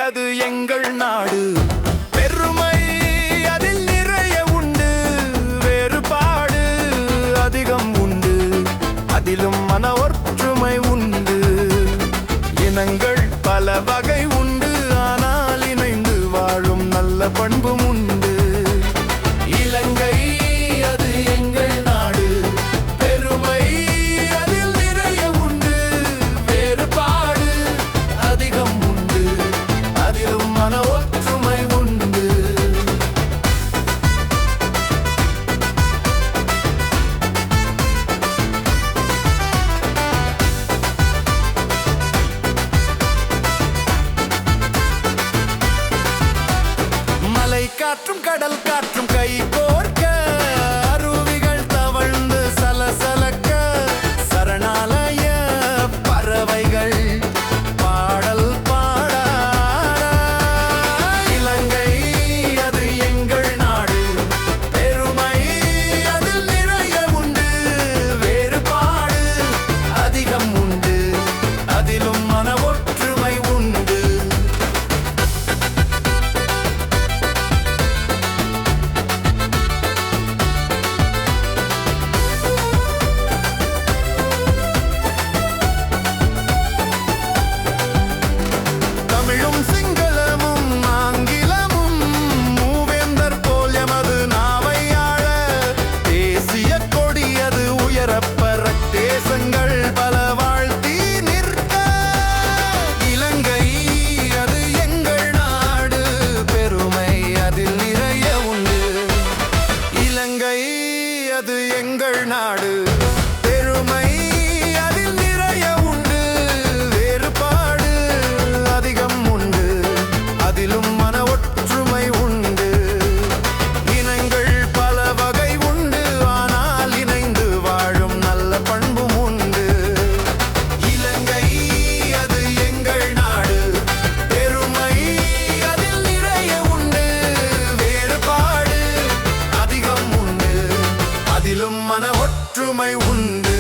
அது எங்கள் நாடு. பெருமை அதில் நிறைய உண்டு, வேறுபாடு அதிகம் உண்டு, அதிலும் மன ஒற்றுமை உண்டு. இனங்கள் பல வகை உண்டு, ஆனால் இணைந்து வாழும் நல்ல பண்பும் உண்டு. இலங்கை அது எங்கள் நாடு. பெருமை அதில் நிறைய உண்டு, வேறுபாடு அதிகம் உண்டு, அதிலும் மன ஒற்றுமை உண்டு. மலை காற்றும் கடல் காற்றும் கை கோர்க்க, அருவிகள் தவழ்ந்து சலசலக்க, சரணாலய பறவைகள் பாடல் பாட. இலங்கை அது எங்கள் நாடு. பெருமை அதில் நிறைய உண்டு, வேறுபாடு அதிகம் உண்டு, அதிலும் மன ஒற்றுமை உண்டு. தமிழும் சிங்களமும் ஆங்கிலமும் மூவேந்தர் போல் எமது நாவை ஆள, தேசிய கொடியது உயரப்பற தேசங்கள் பல வாழ்த்தி நிற்க. இலங்கை அது எங்கள் நாடு. பெருமை அதில் நிறைய உண்டு. இலங்கை அது எங்கள் நாடு. பெருமை அதில் நிறைய உண்டு, வேறுபாடு அதிகம் உண்டு, அதிலும் மன ஒற்றுமை உண்டு. இனங்கள் பல வகை உண்டு, ஆனால் இணைந்து வாழும் நல்ல பண்பும் உண்டு. இலங்கை அது எங்கள் நாடு. பெருமை அதில் நிறைய உண்டு, வேறுபாடு அதிகம் உண்டு, அதிலும் மன ஒற்றுமை உண்டு.